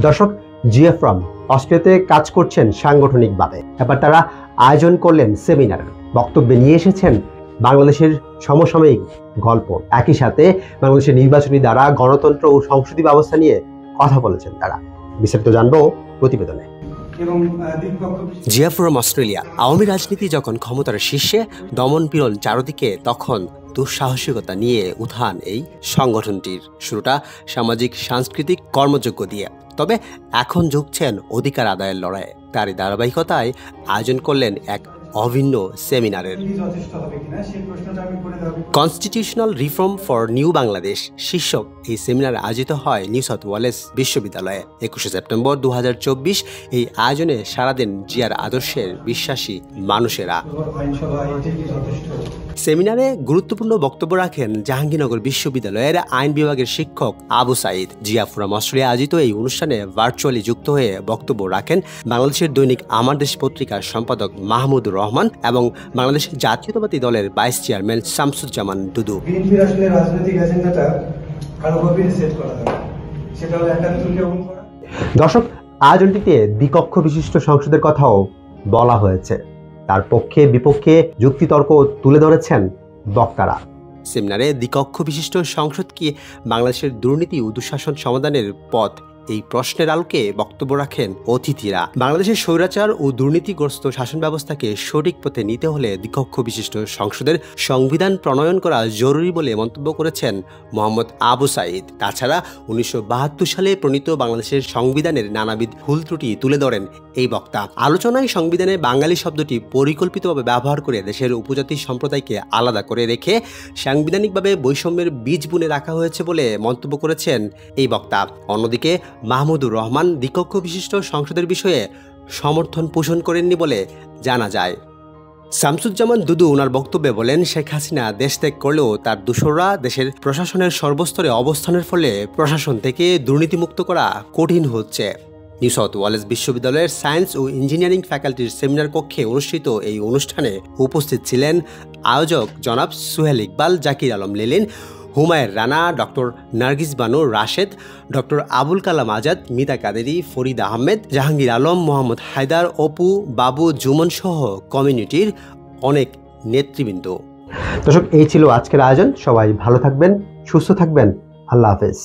দর্শক, জিএফরম অস্ট্রেলিয়াতে কাজ করছেন সাংগঠনিকভাবে। এবার তারা আয়োজন করলেন সেমিনার। বক্তব্যে নিয়ে এসেছেন বাংলাদেশের সমসাময়িক গল্প। একই সাথে বাংলাদেশের নির্বাচনী দ্বারা গণতন্ত্র ও সংসদীয় ব্যবস্থা নিয়ে কথা বলেছেন তারা। বিস্তারিত জানবো প্রতিবেদনে। জিএফরম অস্ট্রেলিয়া। আওয়ামী রাজনীতি যখন ক্ষমতার শীর্ষে, দমন পীড়ন চারদিকে, তখন দুঃসাহসিকতা নিয়ে উত্থান এই সংগঠনটির। শুরুটা সামাজিক সাংস্কৃতিক কর্মযজ্ঞ দিয়ে, তবে এখন ঝুঁকছেন অধিকার আদায়ের লড়াইয়ে। তারই ধারাবাহিকতায় আয়োজন করলেন এক অভিন্ন সেমিনারের। Constitutional reform for new Bangladesh শীর্ষক এই সেমিনার আয়োজিত হয় নিউ সাউথ ওয়েলস বিশ্ববিদ্যালয়ে 21 সেপ্টেম্বর 2024। এই আয়োজনে সাড়া দেন জিয়ার আদর্শের বিশ্বাসী মানুষেরা। সেমিনারে গুরুত্বপূর্ণ বক্তব্য রাখেন জাহাঙ্গীরনগর বিশ্ববিদ্যালয়ের আইন বিভাগের শিক্ষক আবু সাঈদ। জিয়াফরম অস্ট্রেলিয়া আয়োজিত এই অনুষ্ঠানে ভার্চুয়ালি যুক্ত হয়ে বক্তব্য রাখেন বাংলাদেশের দৈনিক আমার দেশ পত্রিকার সম্পাদক মাহমুদুর রহমান এবং বাংলাদেশ জাতীয়তাবাদী দলের ভাইস চেয়ারম্যান শামসুজ্জামান দুদু। দর্শক, আয়োজনটিতে দ্বিকক্ষ বিশিষ্ট সংসদের কথাও বলা হয়েছে। তার পক্ষে বিপক্ষে যুক্তিতর্ক তুলে ধরেছেন বক্তারা। সেমিনারে দ্বিকক্ষ বিশিষ্ট সংসদ কি বাংলাদেশের দুর্নীতি ও দুঃশাসন সমাধানের পথ, এই প্রশ্নের আলোকে বক্তব্য রাখেন অতিথিরা। বাংলাদেশের স্বৈরাচার ও দুর্নীতিগ্রস্ত শাসন ব্যবস্থাকে সঠিক পথে নিতে হলে দ্বিকক্ষ বিশিষ্ট সংসদের সংবিধান প্রণয়ন করা জরুরি বলে মন্তব্য করেছেন মোহাম্মদ আবু সাঈদ। তাছাড়া 1972 সালে প্রণীত বাংলাদেশের সংবিধানের নানাবিধ ভুল ত্রুটি তুলে ধরেন এই বক্তা। আলোচনায় সংবিধানে বাঙালি শব্দটি পরিকল্পিতভাবে ব্যবহার করে দেশের উপজাতি সম্প্রদায়কে আলাদা করে রেখে সাংবিধানিকভাবে বৈষম্যের বীজ বুনে রাখা হয়েছে বলে মন্তব্য করেছেন এই বক্তা। অন্যদিকে মাহমুদুর রহমান দ্বিকক্ষ বিশিষ্ট সংসদের বিষয়ে সমর্থন পোষণ করেননি বলে জানা যায়। শামসুজ্জামান দুদু ওনার বক্তব্যে বলেন, শেখ হাসিনা দেশ ত্যাগ করলেও তার দোসররা দেশের প্রশাসনের সর্বস্তরে অবস্থানের ফলে প্রশাসন থেকে দুর্নীতিমুক্ত করা কঠিন হচ্ছে। নিউ সাউথ ওয়েলস বিশ্ববিদ্যালয়ের সায়েন্স ও ইঞ্জিনিয়ারিং ফ্যাকাল্টির সেমিনার কক্ষে অনুষ্ঠিত এই অনুষ্ঠানে উপস্থিত ছিলেন আয়োজক জনাব সুহেল ইকবাল, জাকির আলম লিলিন, হুমায়ের রানা, ডক্টর নার্গিস বানু রাশেদ, ডক্টর আবুল কালাম আজাদ, মিতা কাদেরি, ফরিদ আহমেদ, জাহাঙ্গীর আলম, মোহাম্মদ হায়দার, অপু, বাবু, জুমন সহ কমিউনিটির অনেক নেতৃবৃন্দ। দর্শক, এই ছিল আজকের আয়োজন। সবাই ভালো থাকবেন, সুস্থ থাকবেন। আল্লাহ হাফেজ।